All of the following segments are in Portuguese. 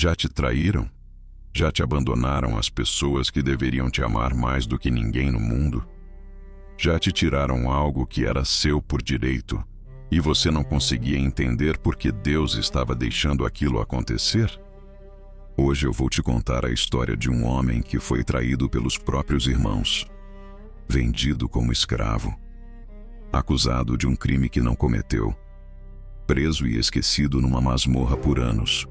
Já te traíram? Já te abandonaram as pessoas que deveriam te amar mais do que ninguém no mundo? Já te tiraram algo que era seu por direito e você não conseguia entender por que Deus estava deixando aquilo acontecer? Hoje eu vou te contar a história de um homem que foi traído pelos próprios irmãos, vendido como escravo, acusado de um crime que não cometeu, preso e esquecido numa masmorra por anos,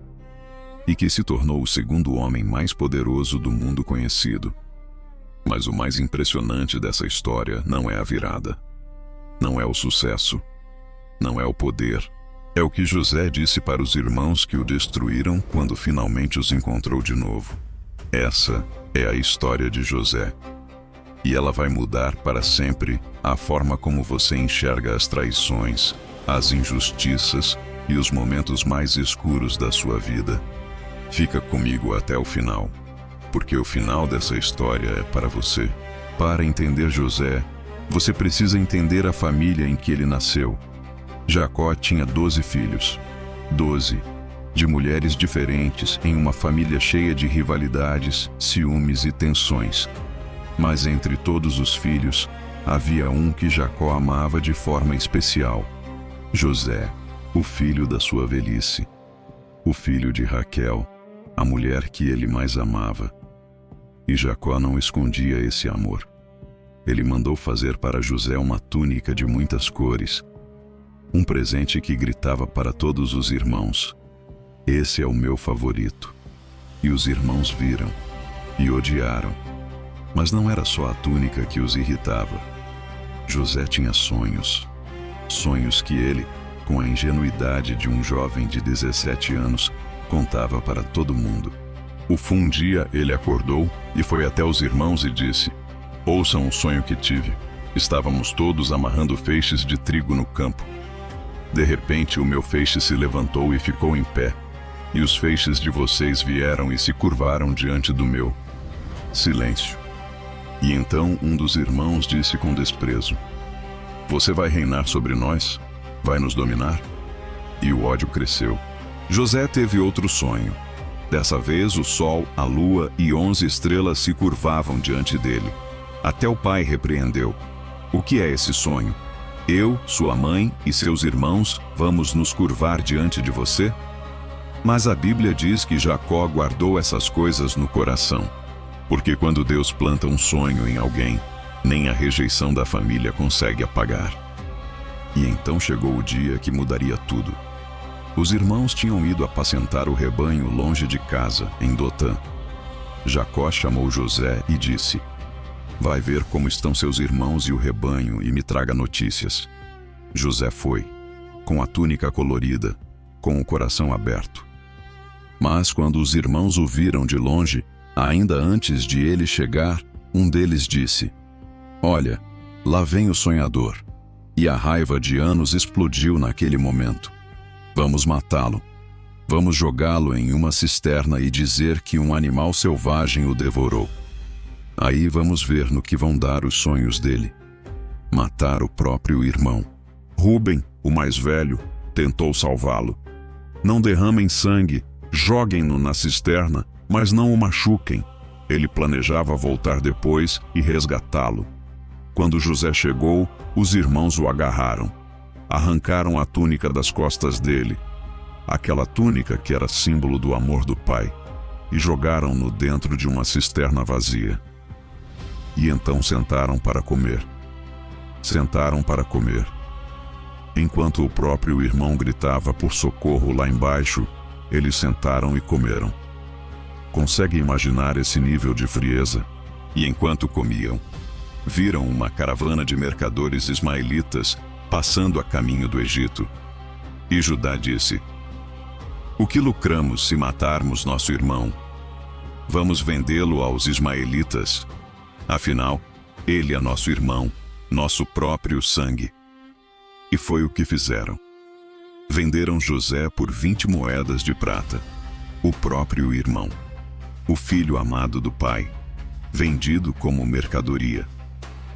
e que se tornou o segundo homem mais poderoso do mundo conhecido. Mas o mais impressionante dessa história não é a virada, não é o sucesso, não é o poder. É o que José disse para os irmãos que o destruíram quando finalmente os encontrou de novo. Essa é a história de José. E ela vai mudar para sempre a forma como você enxerga as traições, as injustiças e os momentos mais escuros da sua vida. Fica comigo até o final, porque o final dessa história é para você. Para entender José, você precisa entender a família em que ele nasceu. Jacó tinha 12 filhos, 12 de mulheres diferentes em uma família cheia de rivalidades, ciúmes e tensões. Mas entre todos os filhos, havia um que Jacó amava de forma especial: José, o filho da sua velhice, o filho de Raquel, a mulher que ele mais amava. E Jacó não escondia esse amor. Ele mandou fazer para José uma túnica de muitas cores, um presente que gritava para todos os irmãos: "Esse é o meu favorito." E os irmãos viram e odiaram. Mas não era só a túnica que os irritava. José tinha sonhos. Sonhos que ele, com a ingenuidade de um jovem de 17 anos, contava para todo mundo. Um dia ele acordou e foi até os irmãos e disse: "Ouçam o sonho que tive. Estávamos todos amarrando feixes de trigo no campo. De repente o meu feixe se levantou e ficou em pé, e os feixes de vocês vieram e se curvaram diante do meu." Silêncio. E então um dos irmãos disse com desprezo: "Você vai reinar sobre nós? Vai nos dominar?" E o ódio cresceu. José teve outro sonho. Dessa vez o sol, a lua e 11 estrelas se curvavam diante dele. Até o pai repreendeu: "O que é esse sonho? Eu, sua mãe e seus irmãos vamos nos curvar diante de você?" Mas a Bíblia diz que Jacó guardou essas coisas no coração, porque quando Deus planta um sonho em alguém, nem a rejeição da família consegue apagar. E então chegou o dia que mudaria tudo. Os irmãos tinham ido apacentar o rebanho longe de casa, em Dotã. Jacó chamou José e disse: "Vai ver como estão seus irmãos e o rebanho e me traga notícias." José foi, com a túnica colorida, com o coração aberto. Mas quando os irmãos o viram de longe, ainda antes de ele chegar, um deles disse: "Olha, lá vem o sonhador." E a raiva de anos explodiu naquele momento. "Vamos matá-lo. Vamos jogá-lo em uma cisterna e dizer que um animal selvagem o devorou. Aí vamos ver no que vão dar os sonhos dele." Matar o próprio irmão. Rúben, o mais velho, tentou salvá-lo. "Não derramem sangue, joguem-no na cisterna, mas não o machuquem." Ele planejava voltar depois e resgatá-lo. Quando José chegou, os irmãos o agarraram. Arrancaram a túnica das costas dele, aquela túnica que era símbolo do amor do pai, e jogaram-no dentro de uma cisterna vazia. E então sentaram para comer. Sentaram para comer. Enquanto o próprio irmão gritava por socorro lá embaixo, eles sentaram e comeram. Consegue imaginar esse nível de frieza? E enquanto comiam, viram uma caravana de mercadores ismaelitas passando a caminho do Egito. E Judá disse: "O que lucramos se matarmos nosso irmão? Vamos vendê-lo aos ismaelitas. Afinal, ele é nosso irmão, nosso próprio sangue." E foi o que fizeram. Venderam José por 20 moedas de prata, o próprio irmão, o filho amado do pai, vendido como mercadoria.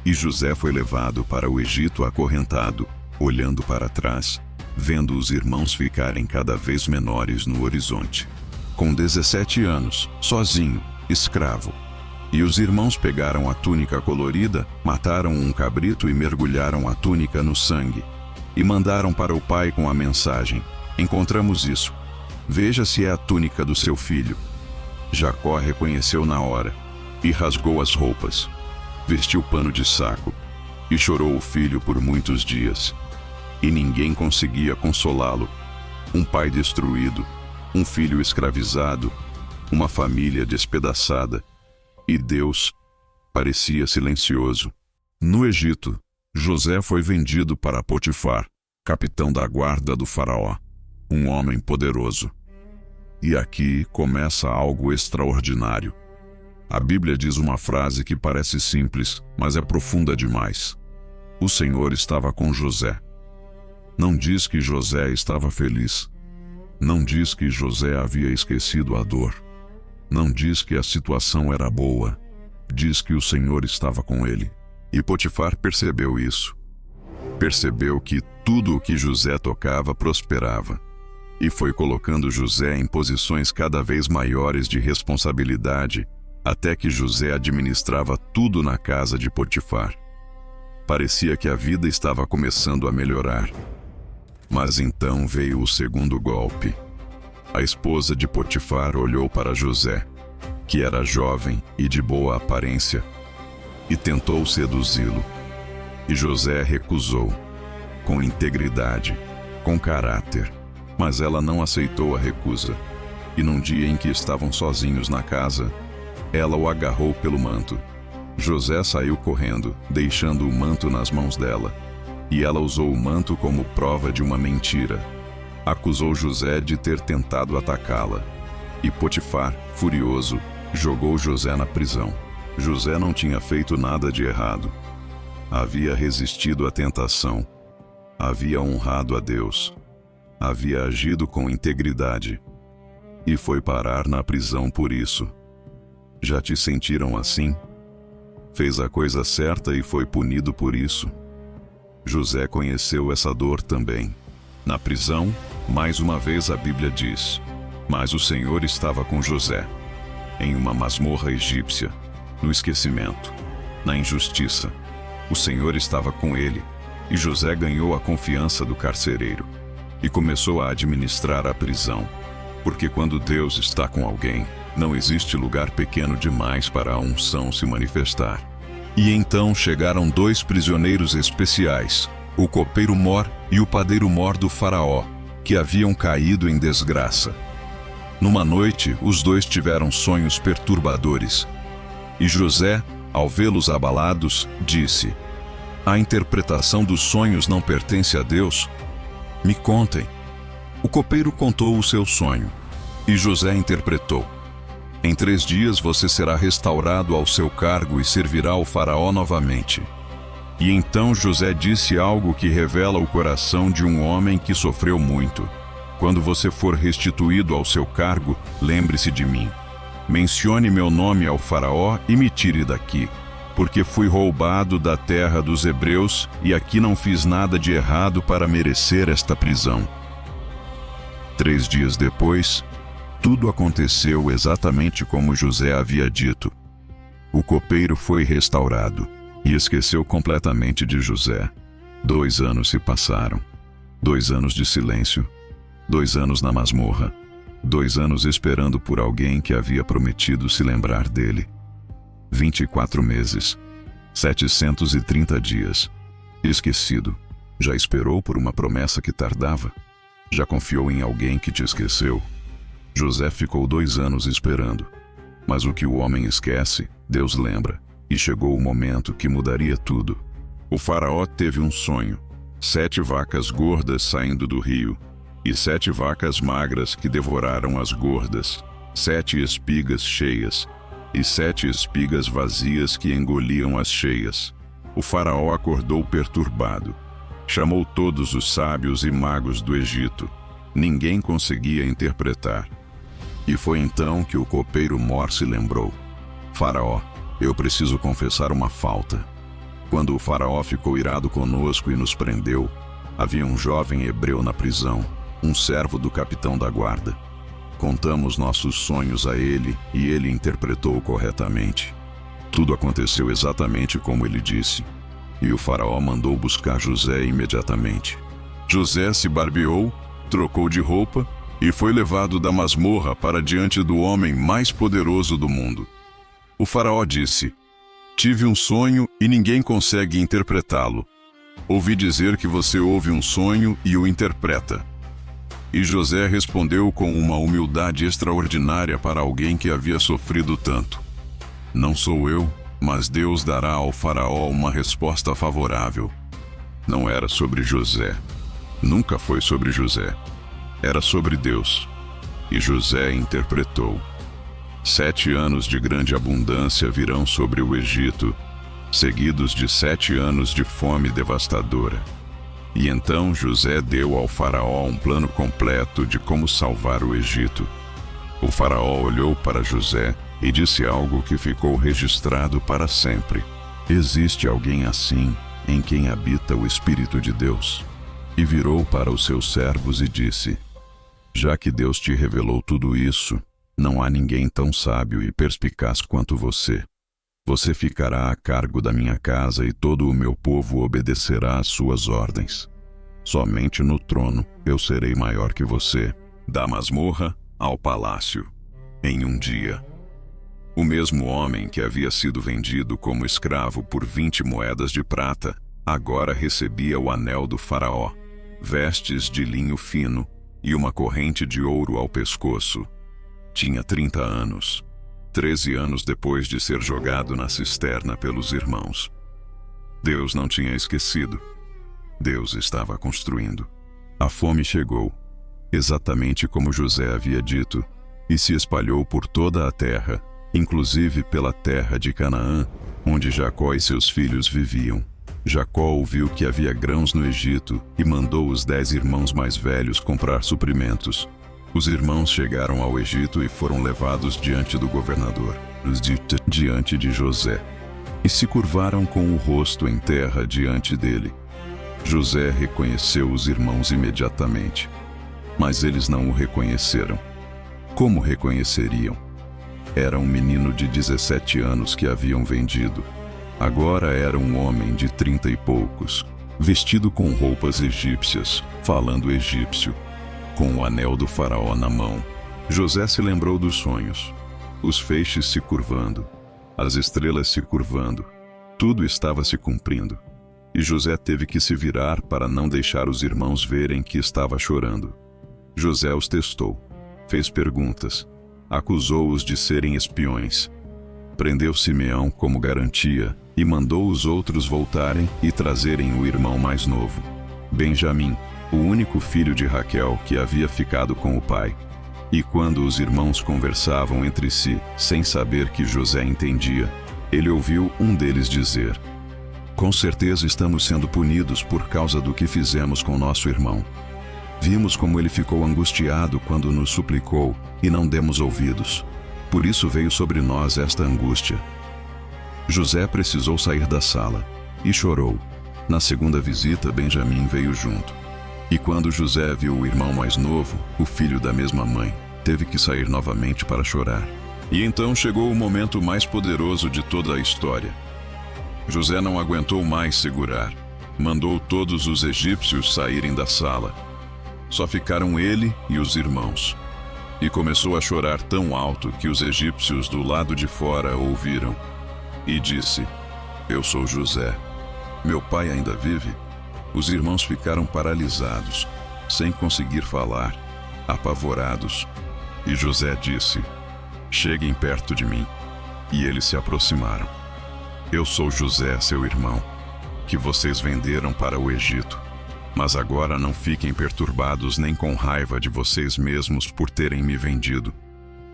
E José foi levado para o Egito acorrentado, olhando para trás, vendo os irmãos ficarem cada vez menores no horizonte. com 17 anos, sozinho, escravo. E os irmãos pegaram a túnica colorida, mataram um cabrito e mergulharam a túnica no sangue. E mandaram para o pai com a mensagem: encontramos isso. Veja se é a túnica do seu filho. Jacó reconheceu na hora, e rasgou as roupas. Vestiu pano de saco, e chorou o filho por muitos dias. E ninguém conseguia consolá-lo. Um pai destruído, um filho escravizado, uma família despedaçada. E Deus parecia silencioso. No Egito, José foi vendido para Potifar, capitão da guarda do faraó, um homem poderoso. E aqui começa algo extraordinário. A Bíblia diz uma frase que parece simples, mas é profunda demais. O Senhor estava com José. Não diz que José estava feliz. Não diz que José havia esquecido a dor. Não diz que a situação era boa. Diz que o Senhor estava com ele. E Potifar percebeu isso. Percebeu que tudo o que José tocava prosperava. E foi colocando José em posições cada vez maiores de responsabilidade, até que José administrava tudo na casa de Potifar. Parecia que a vida estava começando a melhorar. Mas então veio o segundo golpe. A esposa de Potifar olhou para José, que era jovem e de boa aparência, e tentou seduzi-lo. E José recusou, com integridade, com caráter, mas ela não aceitou a recusa. E num dia em que estavam sozinhos na casa, ela o agarrou pelo manto. José saiu correndo, deixando o manto nas mãos dela, e ela usou o manto como prova de uma mentira. Acusou José de ter tentado atacá-la. E Potifar, furioso, jogou José na prisão. José não tinha feito nada de errado. Havia resistido à tentação. Havia honrado a Deus. Havia agido com integridade. E foi parar na prisão por isso. Já te sentiram assim? Fez a coisa certa e foi punido por isso. José conheceu essa dor também. Na prisão, mais uma vez a Bíblia diz: mas o Senhor estava com José, em uma masmorra egípcia, no esquecimento, na injustiça. O Senhor estava com ele, e José ganhou a confiança do carcereiro, e começou a administrar a prisão. Porque quando Deus está com alguém, não existe lugar pequeno demais para a unção se manifestar. E então chegaram 2 prisioneiros especiais, o copeiro-mor e o padeiro-mor do faraó, que haviam caído em desgraça. Numa noite, os 2 tiveram sonhos perturbadores. E José, ao vê-los abalados, disse: a interpretação dos sonhos não pertence a Deus? Me contem. O copeiro contou o seu sonho, e José interpretou: em 3 dias você será restaurado ao seu cargo e servirá ao faraó novamente. E então José disse algo que revela o coração de um homem que sofreu muito. Quando você for restituído ao seu cargo, lembre-se de mim. Mencione meu nome ao faraó e me tire daqui, porque fui roubado da terra dos hebreus e aqui não fiz nada de errado para merecer esta prisão. 3 dias depois, tudo aconteceu exatamente como José havia dito. O copeiro foi restaurado e esqueceu completamente de José. 2 anos se passaram. 2 anos de silêncio. 2 anos na masmorra. 2 anos esperando por alguém que havia prometido se lembrar dele. 24 meses. 730 dias. Esquecido. Já esperou por uma promessa que tardava? Já confiou em alguém que te esqueceu? José ficou 2 anos esperando. Mas o que o homem esquece, Deus lembra. E chegou o momento que mudaria tudo. O faraó teve um sonho. 7 vacas gordas saindo do rio, e 7 vacas magras que devoraram as gordas, 7 espigas cheias, e 7 espigas vazias que engoliam as cheias. O faraó acordou perturbado. Chamou todos os sábios e magos do Egito. Ninguém conseguia interpretar. E foi então que o copeiro-mor se lembrou: Faraó, eu preciso confessar uma falta. Quando o faraó ficou irado conosco e nos prendeu, havia um jovem hebreu na prisão, um servo do capitão da guarda. Contamos nossos sonhos a ele e ele interpretou corretamente. Tudo aconteceu exatamente como ele disse. E o faraó mandou buscar José imediatamente. José se barbeou, trocou de roupa e foi levado da masmorra para diante do homem mais poderoso do mundo. O faraó disse: "Tive um sonho e ninguém consegue interpretá-lo. Ouvi dizer que você ouve um sonho e o interpreta." E José respondeu com uma humildade extraordinária para alguém que havia sofrido tanto: "Não sou eu, mas Deus dará ao faraó uma resposta favorável." Não era sobre José. Nunca foi sobre José. Era sobre Deus. E José interpretou: 7 anos de grande abundância virão sobre o Egito, seguidos de 7 anos de fome devastadora. E então José deu ao faraó um plano completo de como salvar o Egito. O faraó olhou para José e disse algo que ficou registrado para sempre: "Existe alguém assim, em quem habita o Espírito de Deus?" E virou para os seus servos e disse: "Já que Deus te revelou tudo isso, não há ninguém tão sábio e perspicaz quanto você. Você ficará a cargo da minha casa e todo o meu povo obedecerá às suas ordens. Somente no trono eu serei maior que você, da masmorra ao palácio, em um dia." O mesmo homem que havia sido vendido como escravo por 20 moedas de prata, agora recebia o anel do faraó, vestes de linho fino e uma corrente de ouro ao pescoço. Tinha 30 anos. 13 anos depois de ser jogado na cisterna pelos irmãos. Deus não tinha esquecido. Deus estava construindo. A fome chegou, exatamente como José havia dito, e se espalhou por toda a terra, inclusive pela terra de Canaã, onde Jacó e seus filhos viviam. Jacó ouviu que havia grãos no Egito e mandou os 10 irmãos mais velhos comprar suprimentos. Os irmãos chegaram ao Egito e foram levados diante do governador, diante de José, e se curvaram com o rosto em terra diante dele. José reconheceu os irmãos imediatamente, mas eles não o reconheceram. Como reconheceriam? Era um menino de 17 anos que haviam vendido. Agora era um homem de 30 e poucos, vestido com roupas egípcias, falando egípcio, com o anel do faraó na mão. José se lembrou dos sonhos, os feixes se curvando, as estrelas se curvando, tudo estava se cumprindo. E José teve que se virar para não deixar os irmãos verem que estava chorando. José os testou, fez perguntas, acusou-os de serem espiões, prendeu Simeão como garantia e mandou os outros voltarem e trazerem o irmão mais novo, Benjamim, o único filho de Raquel que havia ficado com o pai. E quando os irmãos conversavam entre si, sem saber que José entendia, ele ouviu um deles dizer: "Com certeza estamos sendo punidos por causa do que fizemos com nosso irmão. Vimos como ele ficou angustiado quando nos suplicou e não demos ouvidos. Por isso veio sobre nós esta angústia." José precisou sair da sala e chorou. Na segunda visita, Benjamim veio junto. E quando José viu o irmão mais novo, o filho da mesma mãe, teve que sair novamente para chorar. E então chegou o momento mais poderoso de toda a história. José não aguentou mais segurar. Mandou todos os egípcios saírem da sala. Só ficaram ele e os irmãos. E começou a chorar tão alto que os egípcios do lado de fora ouviram. E disse: "Eu sou José. Meu pai ainda vive?" Os irmãos ficaram paralisados, sem conseguir falar, apavorados. E José disse: "Cheguem perto de mim." E eles se aproximaram. "Eu sou José, seu irmão, que vocês venderam para o Egito. Mas agora não fiquem perturbados nem com raiva de vocês mesmos por terem me vendido,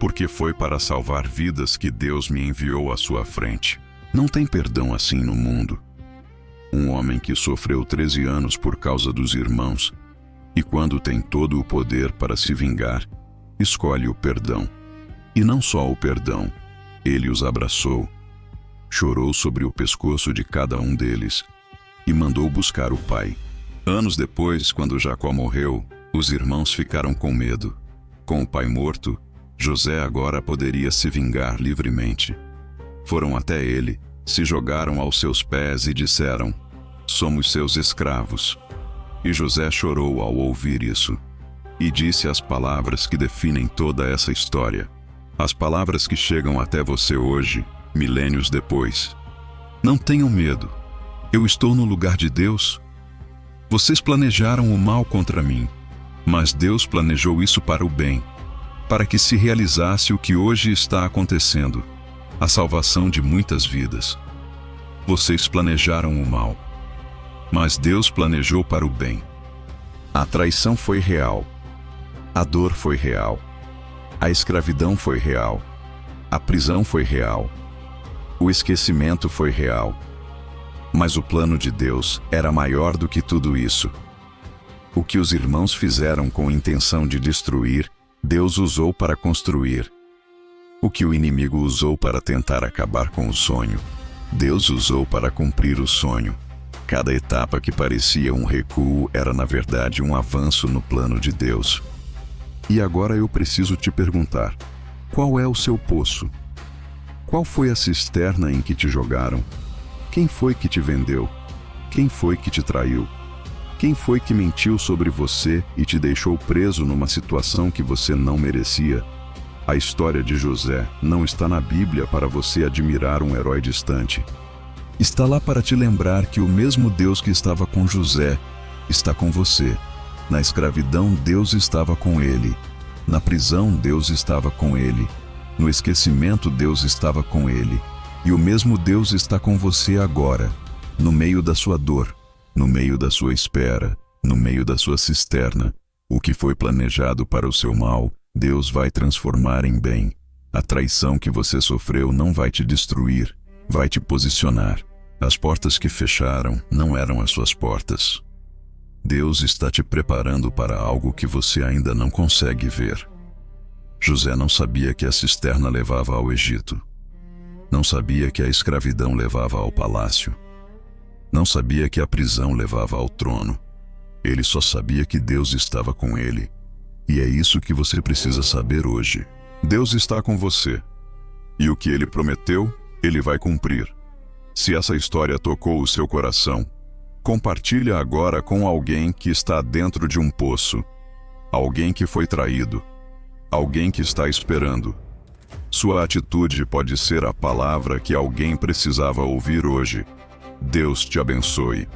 porque foi para salvar vidas que Deus me enviou à sua frente. Não tem perdão assim no mundo. Um homem que sofreu 13 anos por causa dos irmãos, e quando tem todo o poder para se vingar, escolhe o perdão. E não só o perdão, ele os abraçou, chorou sobre o pescoço de cada um deles e mandou buscar o pai. Anos depois, quando Jacó morreu, os irmãos ficaram com medo, com o pai morto, José agora poderia se vingar livremente. Foram até ele, se jogaram aos seus pés e disseram: "Somos seus escravos." E José chorou ao ouvir isso. E disse as palavras que definem toda essa história. As palavras que chegam até você hoje, milênios depois. Não tenham medo. Eu estou no lugar de Deus. Vocês planejaram o mal contra mim, mas Deus planejou isso para o bem, para que se realizasse o que hoje está acontecendo, a salvação de muitas vidas. Vocês planejaram o mal, mas Deus planejou para o bem. A traição foi real. A dor foi real. A escravidão foi real. A prisão foi real. O esquecimento foi real. Mas o plano de Deus era maior do que tudo isso. O que os irmãos fizeram com intenção de destruir, Deus usou para construir. O que o inimigo usou para tentar acabar com o sonho, Deus usou para cumprir o sonho. Cada etapa que parecia um recuo era na verdade um avanço no plano de Deus. E agora eu preciso te perguntar: qual é o seu poço? Qual foi a cisterna em que te jogaram? Quem foi que te vendeu? Quem foi que te traiu? Quem foi que mentiu sobre você e te deixou preso numa situação que você não merecia? A história de José não está na Bíblia para você admirar um herói distante. Está lá para te lembrar que o mesmo Deus que estava com José está com você. Na escravidão, Deus estava com ele. Na prisão, Deus estava com ele. No esquecimento, Deus estava com ele. E o mesmo Deus está com você agora, no meio da sua dor, no meio da sua espera, no meio da sua cisterna. O que foi planejado para o seu mal, Deus vai transformar em bem. A traição que você sofreu não vai te destruir, vai te posicionar. As portas que fecharam não eram as suas portas. Deus está te preparando para algo que você ainda não consegue ver. José não sabia que a cisterna levava ao Egito. Não sabia que a escravidão levava ao palácio. Não sabia que a prisão levava ao trono. Ele só sabia que Deus estava com ele. E é isso que você precisa saber hoje. Deus está com você. E o que ele prometeu, ele vai cumprir. Se essa história tocou o seu coração, compartilha agora com alguém que está dentro de um poço. Alguém que foi traído. Alguém que está esperando. Sua atitude pode ser a palavra que alguém precisava ouvir hoje. Deus te abençoe.